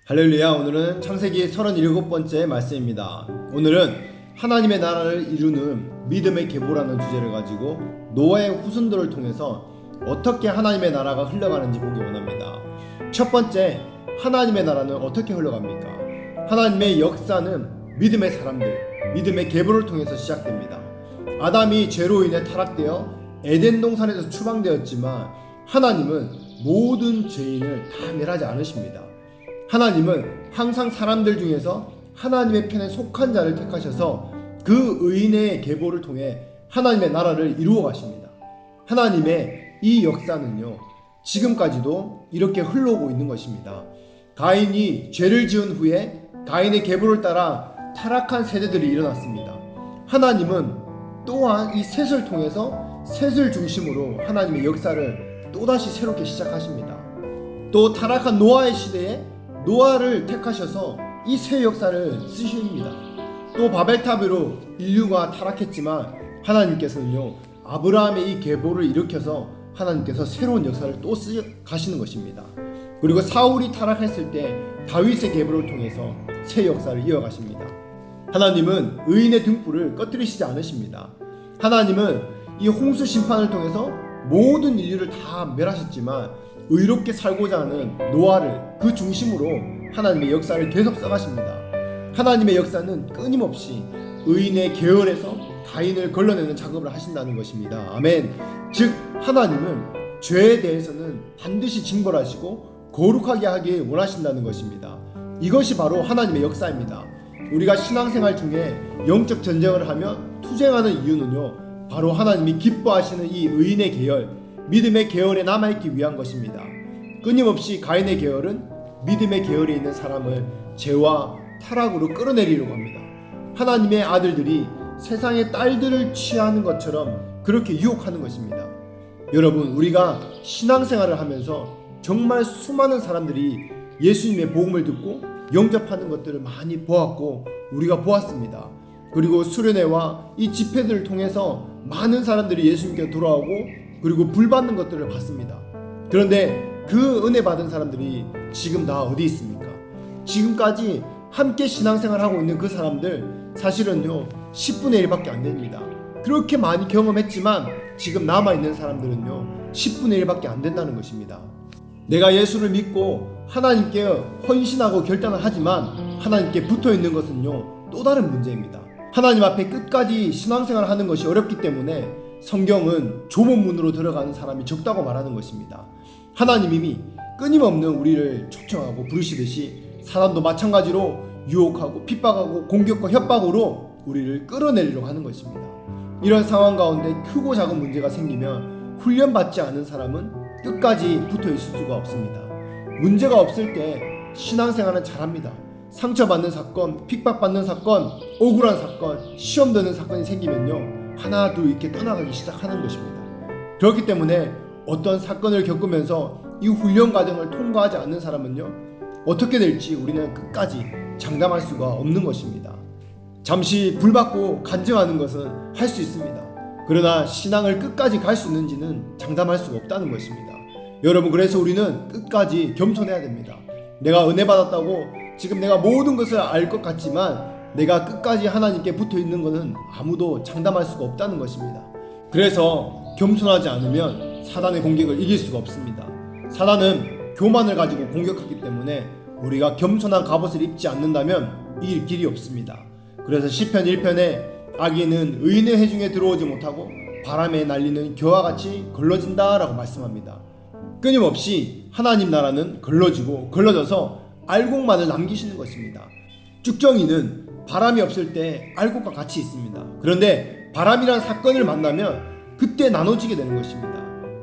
할렐루야. 오늘은 창세기 37번째 말씀입니다. 오늘은 하나님의 나라를 이루는 믿음의 계보라는 주제를 가지고 노아의 후손들을 통해서 어떻게 하나님의 나라가 흘러가는지 보기 원합니다. 첫 번째, 하나님의 나라는 어떻게 흘러갑니까? 하나님의 역사는 믿음의 사람들, 믿음의 계보를 통해서 시작됩니다. 아담이 죄로 인해 타락되어 에덴 동산에서 추방되었지만 하나님은 모든 죄인을 다 멸하지 않으십니다. 하나님은 항상 사람들 중에서 하나님의 편에 속한 자를 택하셔서 그 의인의 계보를 통해 하나님의 나라를 이루어 가십니다. 하나님의 이 역사는요, 지금까지도 이렇게 흘러오고 있는 것입니다. 가인이 죄를 지은 후에 가인의 계보를 따라 타락한 세대들이 일어났습니다. 하나님은 또한 이 셋을 통해서 셋을 중심으로 하나님의 역사를 또다시 새롭게 시작하십니다. 또 타락한 노아의 시대에 노아를 택하셔서 이 새 역사를 쓰십니다. 또 바벨탑으로 인류가 타락했지만 하나님께서는요, 아브라함의 이 계보를 일으켜서 하나님께서 새로운 역사를 또 가시는 것입니다. 그리고 사울이 타락했을 때 다윗의 계보를 통해서 새 역사를 이어가십니다. 하나님은 의인의 등불을 꺼뜨리시지 않으십니다. 하나님은 이 홍수 심판을 통해서 모든 인류를 다 멸하셨지만 의롭게 살고자 하는 노아를 그 중심으로 하나님의 역사를 계속 써가십니다. 하나님의 역사는 끊임없이 의인의 계열에서 가인을 걸러내는 작업을 하신다는 것입니다. 아멘. 즉 하나님은 죄에 대해서는 반드시 징벌하시고 거룩하게 하기 원하신다는 것입니다. 이것이 바로 하나님의 역사입니다. 우리가 신앙생활 중에 영적 전쟁을 하며 투쟁하는 이유는요, 바로 하나님이 기뻐하시는 이 의인의 계열, 믿음의 계열에 남아있기 위한 것입니다. 끊임없이 가인의 계열은 믿음의 계열에 있는 사람을 죄와 타락으로 끌어내리려고 합니다. 하나님의 아들들이 세상의 딸들을 취하는 것처럼 그렇게 유혹하는 것입니다. 여러분, 우리가 신앙생활을 하면서 정말 수많은 사람들이 예수님의 복음을 듣고 영접하는 것들을 많이 보았고 우리가 보았습니다. 그리고 수련회와 이 집회들을 통해서 많은 사람들이 예수님께 돌아오고 그리고 불받는 것들을 봤습니다. 그런데 그 은혜 받은 사람들이 지금 다 어디 있습니까? 지금까지 함께 신앙생활 하고 있는 그 사람들 사실은요 10분의 1밖에 안 됩니다. 그렇게 많이 경험했지만 지금 남아있는 사람들은요 10분의 1밖에 안 된다는 것입니다. 내가 예수를 믿고 하나님께 헌신하고 결단을 하지만 하나님께 붙어있는 것은요 또 다른 문제입니다. 하나님 앞에 끝까지 신앙생활을 하는 것이 어렵기 때문에 성경은 좁은 문으로 들어가는 사람이 적다고 말하는 것입니다. 하나님이 끊임없는 우리를 초청하고 부르시듯이 사람도 마찬가지로 유혹하고 핍박하고 공격과 협박으로 우리를 끌어내리려고 하는 것입니다. 이런 상황 가운데 크고 작은 문제가 생기면 훈련받지 않은 사람은 끝까지 붙어 있을 수가 없습니다. 문제가 없을 때 신앙생활은 잘합니다. 상처받는 사건, 핍박받는 사건, 억울한 사건, 시험 드는 사건이 생기면요 하나 둘 이렇게 떠나가기 시작하는 것입니다. 그렇기 때문에 어떤 사건을 겪으면서 이 훈련 과정을 통과하지 않는 사람은요 어떻게 될지 우리는 끝까지 장담할 수가 없는 것입니다. 잠시 불받고 간증하는 것은 할 수 있습니다. 그러나 신앙을 끝까지 갈 수 있는지는 장담할 수가 없다는 것입니다. 여러분, 그래서 우리는 끝까지 겸손해야 됩니다. 내가 은혜 받았다고 지금 내가 모든 것을 알 것 같지만 내가 끝까지 하나님께 붙어 있는 것은 아무도 장담할 수가 없다는 것입니다. 그래서 겸손하지 않으면 사단의 공격을 이길 수가 없습니다. 사단은 교만을 가지고 공격하기 때문에 우리가 겸손한 갑옷을 입지 않는다면 이길 길이 없습니다. 그래서 시편 1편에 악인은 의인의 회중에 들어오지 못하고 바람에 날리는 겨와 같이 걸러진다 라고 말씀합니다. 끊임없이 하나님 나라는 걸러져서 알곡만을 남기시는 것입니다. 쭉정이는 바람이 없을 때 알곡과 같이 있습니다. 그런데 바람이란 사건을 만나면 그때 나눠지게 되는 것입니다.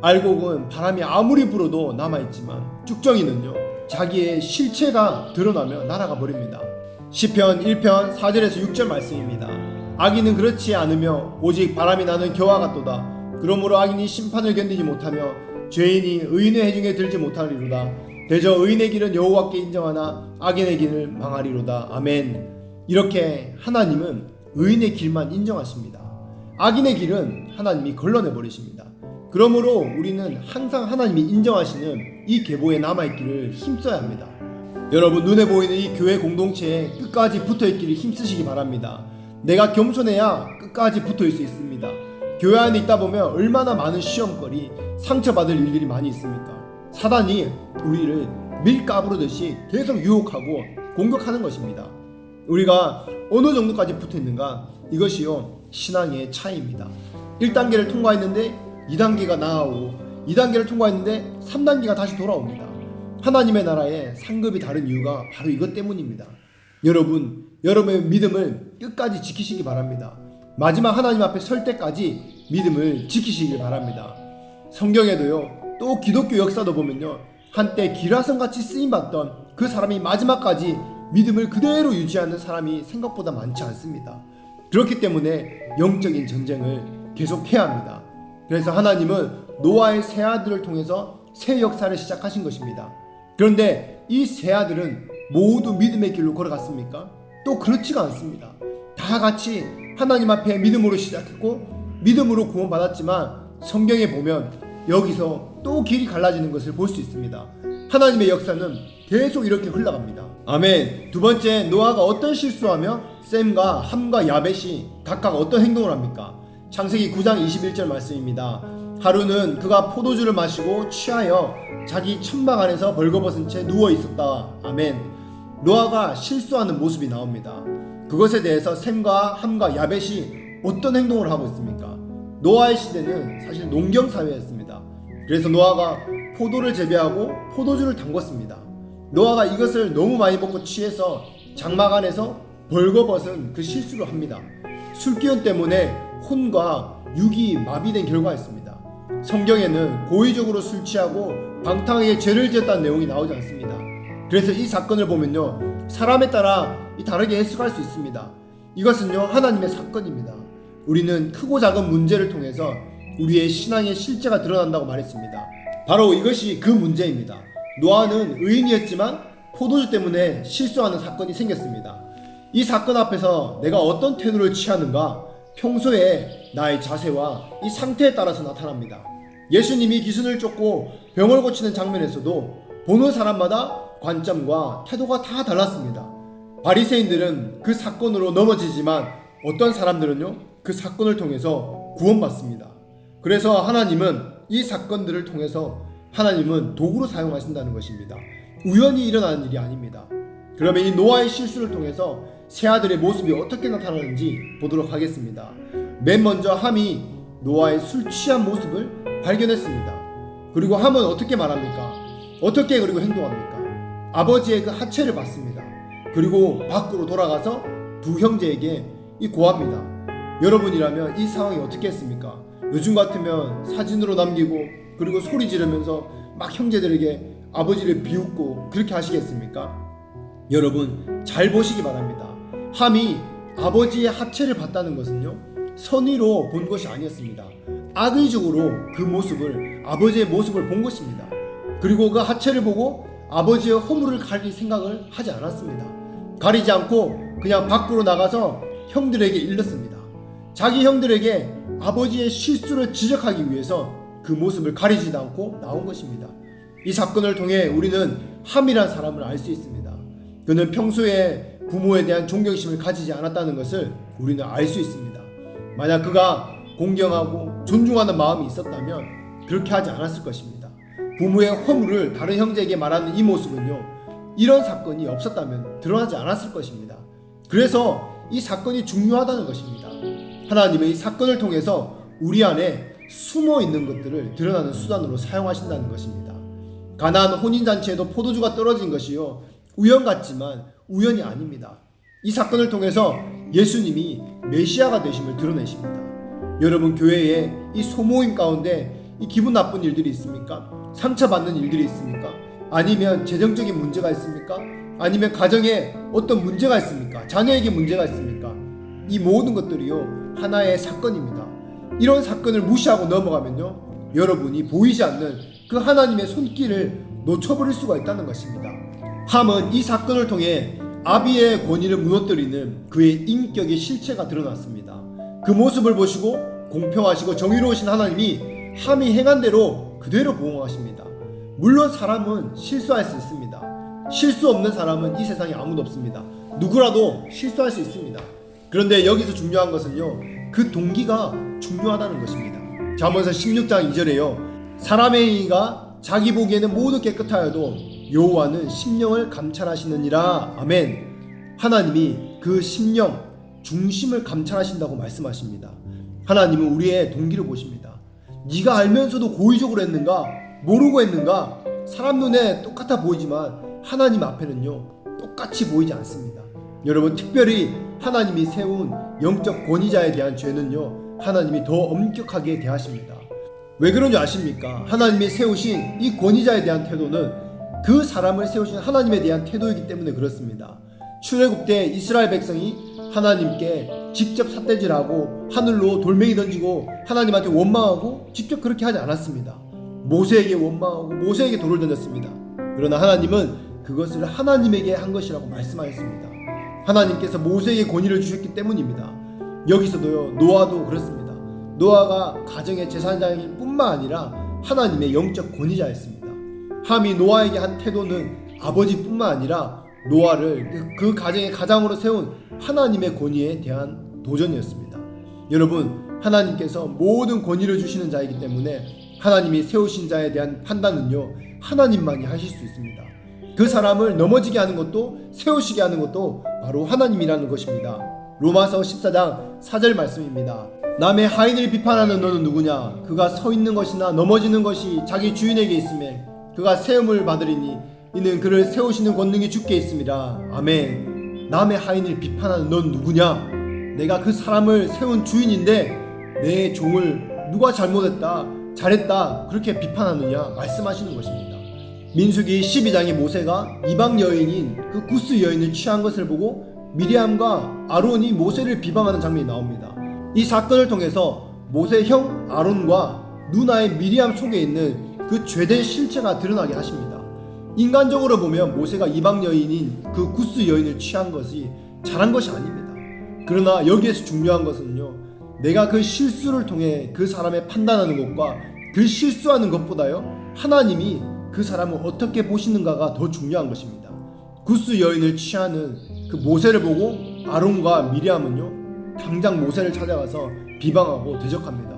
알곡은 바람이 아무리 불어도 남아있지만 쭉정이는요 자기의 실체가 드러나며 날아가 버립니다. 시편 1편 4절에서 6절 말씀입니다. 악인은 그렇지 않으며 오직 바람이 나는 겨와 같도다. 그러므로 악인이 심판을 견디지 못하며 죄인이 의인의 회중에 들지 못하리로다. 대저 의인의 길은 여호와께 인정하나 악인의 길을 망하리로다. 아멘. 이렇게 하나님은 의인의 길만 인정하십니다. 악인의 길은 하나님이 걸러내 버리십니다. 그러므로 우리는 항상 하나님이 인정하시는 이 계보에 남아있기를 힘써야 합니다. 여러분, 눈에 보이는 이 교회 공동체에 끝까지 붙어있기를 힘쓰시기 바랍니다. 내가 겸손해야 끝까지 붙어있을 수 있습니다. 교회 안에 있다 보면 얼마나 많은 시험거리, 상처받을 일들이 많이 있습니까? 사단이 우리를 밀가부르듯이 계속 유혹하고 공격하는 것입니다. 우리가 어느 정도까지 붙어있는가, 이것이요 신앙의 차이입니다. 1단계를 통과했는데 2단계가 나아오고 2단계를 통과했는데 3단계가 다시 돌아옵니다. 하나님의 나라에 상급이 다른 이유가 바로 이것 때문입니다. 여러분의 믿음을 끝까지 지키시기 바랍니다. 마지막 하나님 앞에 설 때까지 믿음을 지키시길 바랍니다. 성경에도요, 또 기독교 역사도 보면요, 한때 기라성같이 쓰임받던 그 사람이 마지막까지 믿음을 그대로 유지하는 사람이 생각보다 많지 않습니다. 그렇기 때문에 영적인 전쟁을 계속해야 합니다. 그래서 하나님은 노아의 세 아들을 통해서 새 역사를 시작하신 것입니다. 그런데 이 세 아들은 모두 믿음의 길로 걸어갔습니까? 또 그렇지가 않습니다. 다 같이 하나님 앞에 믿음으로 시작했고 믿음으로 구원받았지만 성경에 보면 여기서 또 길이 갈라지는 것을 볼 수 있습니다. 하나님의 역사는 계속 이렇게 흘러갑니다. 아멘. 두 번째, 노아가 어떤 실수하며 셈과 함과 야벳이 각각 어떤 행동을 합니까? 창세기 9장 21절 말씀입니다. 하루는 그가 포도주를 마시고 취하여 자기 천막 안에서 벌거벗은 채 누워 있었다. 아멘. 노아가 실수하는 모습이 나옵니다. 그것에 대해서 셈과 함과 야벳이 어떤 행동을 하고 있습니까? 노아의 시대는 사실 농경 사회였습니다. 그래서 노아가 포도를 재배하고 포도주를 담궜습니다. 노아가 이것을 너무 많이 먹고 취해서 장막 안에서 벌거벗은 그 실수를 합니다. 술기운 때문에 혼과 육이 마비된 결과였습니다. 성경에는 고의적으로 술 취하고 방탕하게 죄를 지었다는 내용이 나오지 않습니다. 그래서 이 사건을 보면요, 사람에 따라 다르게 해석할 수 있습니다. 이것은요, 하나님의 사건입니다. 우리는 크고 작은 문제를 통해서 우리의 신앙의 실제가 드러난다고 말했습니다. 바로 이것이 그 문제입니다. 노아는 의인이었지만 포도주 때문에 실수하는 사건이 생겼습니다. 이 사건 앞에서 내가 어떤 태도를 취하는가, 평소에 나의 자세와 이 상태에 따라서 나타납니다. 예수님이 기순을 쫓고 병을 고치는 장면에서도 보는 사람마다 관점과 태도가 다 달랐습니다. 바리새인들은 그 사건으로 넘어지지만 어떤 사람들은요, 그 사건을 통해서 구원받습니다. 그래서 하나님은 이 사건들을 통해서 하나님은 도구로 사용하신다는 것입니다. 우연히 일어나는 일이 아닙니다. 그러면 이 노아의 실수를 통해서 세 아들의 모습이 어떻게 나타나는지 보도록 하겠습니다. 맨 먼저 함이 노아의 술 취한 모습을 발견했습니다. 그리고 함은 어떻게 말합니까? 어떻게 그리고 행동합니까? 아버지의 그 하체를 받습니다. 그리고 밖으로 돌아가서 두 형제에게 고합니다. 여러분이라면 이 상황이 어떻게 했습니까? 요즘 같으면 사진으로 남기고 그리고 소리 지르면서 막 형제들에게 아버지를 비웃고 그렇게 하시겠습니까? 여러분, 잘 보시기 바랍니다. 함이 아버지의 하체를 봤다는 것은요, 선의로 본 것이 아니었습니다. 악의적으로 그 모습을, 아버지의 모습을 본 것입니다. 그리고 그 하체를 보고 아버지의 허물을 가릴 생각을 하지 않았습니다. 가리지 않고 그냥 밖으로 나가서 형들에게 일렀습니다. 자기 형들에게 아버지의 실수를 지적하기 위해서 그 모습을 가리지도 않고 나온 것입니다. 이 사건을 통해 우리는 함이란 사람을 알 수 있습니다. 그는 평소에 부모에 대한 존경심을 가지지 않았다는 것을 우리는 알 수 있습니다. 만약 그가 공경하고 존중하는 마음이 있었다면 그렇게 하지 않았을 것입니다. 부모의 허물을 다른 형제에게 말하는 이 모습은요, 이런 사건이 없었다면 드러나지 않았을 것입니다. 그래서 이 사건이 중요하다는 것입니다. 하나님의 이 사건을 통해서 우리 안에 숨어 있는 것들을 드러나는 수단으로 사용하신다는 것입니다. 가나안 혼인잔치에도 포도주가 떨어진 것이요, 우연 같지만 우연이 아닙니다. 이 사건을 통해서 예수님이 메시아가 되심을 드러내십니다. 여러분, 교회에 이 소모임 가운데 이 기분 나쁜 일들이 있습니까? 상처받는 일들이 있습니까? 아니면 재정적인 문제가 있습니까? 아니면 가정에 어떤 문제가 있습니까? 자녀에게 문제가 있습니까? 이 모든 것들이요, 하나의 사건입니다. 이런 사건을 무시하고 넘어가면요, 여러분이 보이지 않는 그 하나님의 손길을 놓쳐버릴 수가 있다는 것입니다. 함은 이 사건을 통해 아비의 권위를 무너뜨리는 그의 인격의 실체가 드러났습니다. 그 모습을 보시고 공평하시고 정의로우신 하나님이 함이 행한 대로 그대로 보응하십니다. 물론 사람은 실수할 수 있습니다. 실수 없는 사람은 이 세상에 아무도 없습니다. 누구라도 실수할 수 있습니다. 그런데 여기서 중요한 것은요, 그 동기가 중요하다는 것입니다. 잠언서 16장 2절에요. 사람의 행위가 자기 보기에는 모두 깨끗하여도 여호와는 심령을 감찰하시느니라. 아멘. 하나님이 그 심령, 중심을 감찰하신다고 말씀하십니다. 하나님은 우리의 동기를 보십니다. 네가 알면서도 고의적으로 했는가, 모르고 했는가, 사람 눈에 똑같아 보이지만 하나님 앞에는요, 똑같이 보이지 않습니다. 여러분, 특별히 하나님이 세운 영적 권위자에 대한 죄는요, 하나님이 더 엄격하게 대하십니다. 왜 그런지 아십니까? 하나님이 세우신 이 권위자에 대한 태도는 그 사람을 세우신 하나님에 대한 태도이기 때문에 그렇습니다. 출애굽 때 이스라엘 백성이 하나님께 직접 삿대질하고 하늘로 돌멩이 던지고 하나님한테 원망하고 직접 그렇게 하지 않았습니다. 모세에게 원망하고 모세에게 돌을 던졌습니다. 그러나 하나님은 그것을 하나님에게 한 것이라고 말씀하셨습니다. 하나님께서 모세에게 권위를 주셨기 때문입니다. 여기서도요, 노아도 그렇습니다. 노아가 가정의 제사장일 뿐만 아니라 하나님의 영적 권위자였습니다. 함이 노아에게 한 태도는 아버지뿐만 아니라 노아를 그 가정의 가장으로 세운 하나님의 권위에 대한 도전이었습니다. 여러분, 하나님께서 모든 권위를 주시는 자이기 때문에 하나님이 세우신 자에 대한 판단은요, 하나님만이 하실 수 있습니다. 그 사람을 넘어지게 하는 것도 세우시게 하는 것도 바로 하나님이라는 것입니다. 로마서 14장 4절 말씀입니다. 남의 하인을 비판하는 너는 누구냐? 그가 서 있는 것이나 넘어지는 것이 자기 주인에게 있으며 그가 세움을 받으리니 이는 그를 세우시는 권능이 주께 있습니다. 아멘. 남의 하인을 비판하는 넌 누구냐? 내가 그 사람을 세운 주인인데 내 종을 누가 잘못했다, 잘했다 그렇게 비판하느냐 말씀하시는 것입니다. 민수기 12장에 모세가 이방 여인인 그 구스 여인을 취한 것을 보고 미리암과 아론이 모세를 비방하는 장면이 나옵니다. 이 사건을 통해서 모세 형 아론과 누나의 미리암 속에 있는 그 죄된 실체가 드러나게 하십니다. 인간적으로 보면 모세가 이방 여인인 그 구스 여인을 취한 것이 잘한 것이 아닙니다. 그러나 여기에서 중요한 것은요, 내가 그 실수를 통해 그 사람의 판단하는 것과 그 실수하는 것보다요, 하나님이 그 사람을 어떻게 보시는가가 더 중요한 것입니다. 구스 여인을 취하는 그 모세를 보고 아론과 미리암은요, 당장 모세를 찾아가서 비방하고 대적합니다.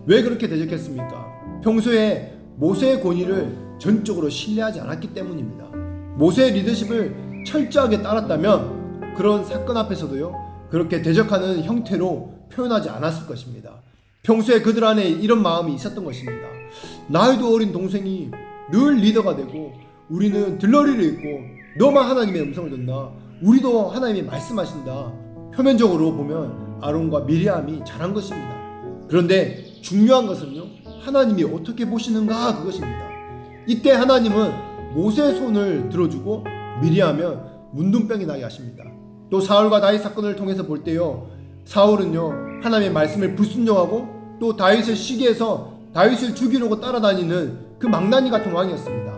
왜 그렇게 대적했습니까? 평소에 모세의 권위를 전적으로 신뢰하지 않았기 때문입니다. 모세의 리더십을 철저하게 따랐다면 그런 사건 앞에서도요, 그렇게 대적하는 형태로 표현하지 않았을 것입니다. 평소에 그들 안에 이런 마음이 있었던 것입니다. 나이도 어린 동생이 늘 리더가 되고 우리는 들러리를 입고 너만 하나님의 음성을 듣나? 우리도 하나님이 말씀하신다. 표면적으로 보면 아론과 미리암이 잘한 것입니다. 그런데 중요한 것은요, 하나님이 어떻게 보시는가 그것입니다. 이때 하나님은 모세의 손을 들어주고 미리하면 문둥병이 나게 하십니다. 또 사울과 다윗 사건을 통해서 볼 때요, 사울은요 하나님의 말씀을 불순종하고 또 다윗을 시기해서 다윗을 죽이려고 따라다니는 그 망나니 같은 왕이었습니다.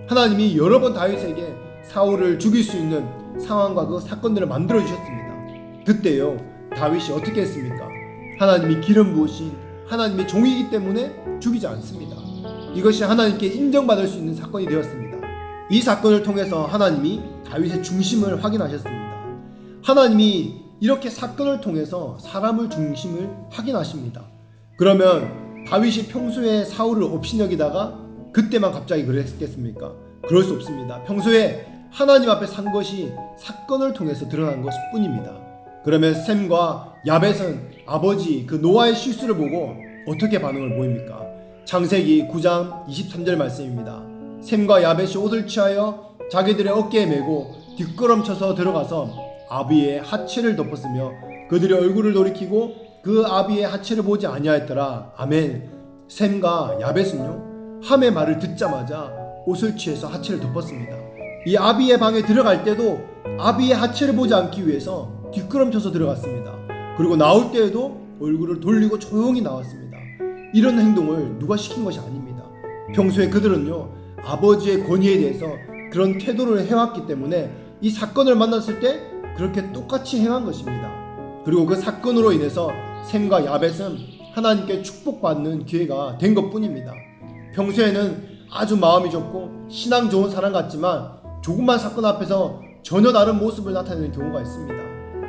하나님이 여러 번 다윗에게 사울을 죽일 수 있는 상황과 그 사건들을 만들어 주셨습니다. 그때요 다윗이 어떻게 했습니까? 하나님이 기름 부으신 하나님의 종이기 때문에 죽이지 않습니다. 이것이 하나님께 인정받을 수 있는 사건이 되었습니다. 이 사건을 통해서 하나님이 다윗의 중심을 확인하셨습니다. 하나님이 이렇게 사건을 통해서 사람을 중심을 확인하십니다. 그러면 다윗이 평소에 사울을 업신여기다가 그때만 갑자기 그랬겠습니까? 그럴 수 없습니다. 평소에 하나님 앞에 산 것이 사건을 통해서 드러난 것일 뿐입니다. 그러면 셈과 야벳은 아버지 그 노아의 실수를 보고 어떻게 반응을 보입니까? 창세기 9장 23절 말씀입니다. 셈과 야벳이 옷을 취하여 자기들의 어깨에 메고 뒷걸음쳐서 들어가서 아비의 하체를 덮었으며 그들의 얼굴을 돌이키고 그 아비의 하체를 보지 아니하였더라. 아멘. 셈과 야벳은요 함의 말을 듣자마자 옷을 취해서 하체를 덮었습니다. 이 아비의 방에 들어갈 때도 아비의 하체를 보지 않기 위해서 뒷걸음쳐서 들어갔습니다. 그리고 나올 때에도 얼굴을 돌리고 조용히 나왔습니다. 이런 행동을 누가 시킨 것이 아닙니다. 평소에 그들은요 아버지의 권위에 대해서 그런 태도를 해왔기 때문에 이 사건을 만났을 때 그렇게 똑같이 행한 것입니다. 그리고 그 사건으로 인해서 셈과 야벳은 하나님께 축복받는 기회가 된 것뿐입니다. 평소에는 아주 마음이 좁고 신앙 좋은 사람 같지만 조금만 사건 앞에서 전혀 다른 모습을 나타내는 경우가 있습니다.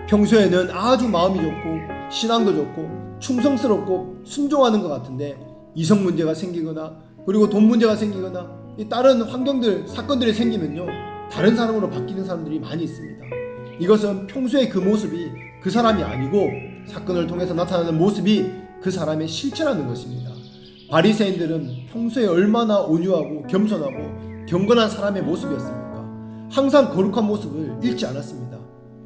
평소에는 아주 마음이 좋고 신앙도 좋고 충성스럽고 순종하는 것 같은데 이성 문제가 생기거나 그리고 돈 문제가 생기거나 다른 환경들 사건들이 생기면요 다른 사람으로 바뀌는 사람들이 많이 있습니다. 이것은 평소에 그 모습이 그 사람이 아니고 사건을 통해서 나타나는 모습이 그 사람의 실체라는 것입니다. 바리새인들은 평소에 얼마나 온유하고 겸손하고 경건한 사람의 모습이었습니까? 항상 거룩한 모습을 잃지 않았습니다.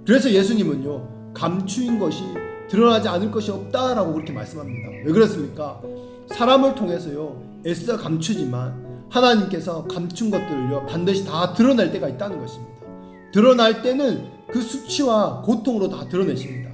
그래서 예수님은요 감추인 것이 드러나지 않을 것이 없다라고 그렇게 말씀합니다. 왜 그렇습니까? 사람을 통해서요 애써 감추지만 하나님께서 감춘 것들을요 반드시 다 드러낼 때가 있다는 것입니다. 드러날 때는 그 수치와 고통으로 다 드러내십니다.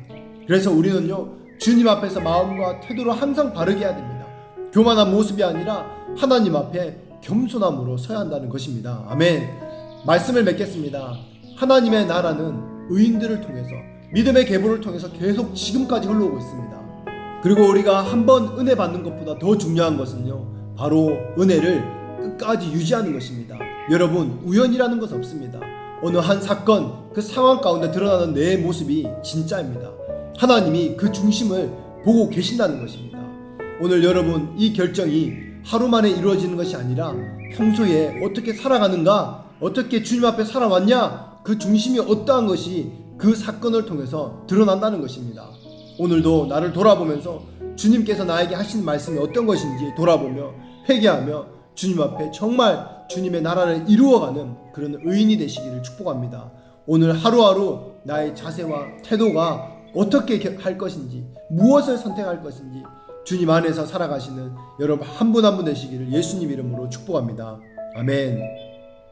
그래서 우리는요 주님 앞에서 마음과 태도를 항상 바르게 해야 됩니다. 교만한 모습이 아니라 하나님 앞에 겸손함으로 서야 한다는 것입니다. 아멘. 말씀을 맺겠습니다. 하나님의 나라는 의인들을 통해서 믿음의 계보를 통해서 계속 지금까지 흘러오고 있습니다. 그리고 우리가 한번 은혜 받는 것보다 더 중요한 것은요 바로 은혜를 끝까지 유지하는 것입니다. 여러분 우연이라는 것은 없습니다. 어느 한 사건 그 상황 가운데 드러나는 내 모습이 진짜입니다. 하나님이 그 중심을 보고 계신다는 것입니다. 오늘 여러분 이 결정이 하루 만에 이루어지는 것이 아니라 평소에 어떻게 살아가는가 어떻게 주님 앞에 살아왔냐 그 중심이 어떠한 것이 그 사건을 통해서 드러난다는 것입니다. 오늘도 나를 돌아보면서 주님께서 나에게 하신 말씀이 어떤 것인지 돌아보며 회개하며 주님 앞에 정말 주님의 나라를 이루어가는 그런 의인이 되시기를 축복합니다. 오늘 하루하루 나의 자세와 태도가 어떻게 할 것인지 무엇을 선택할 것인지 주님 안에서 살아가시는 여러분 한 분 한 분 되시기를 예수님 이름으로 축복합니다. 아멘.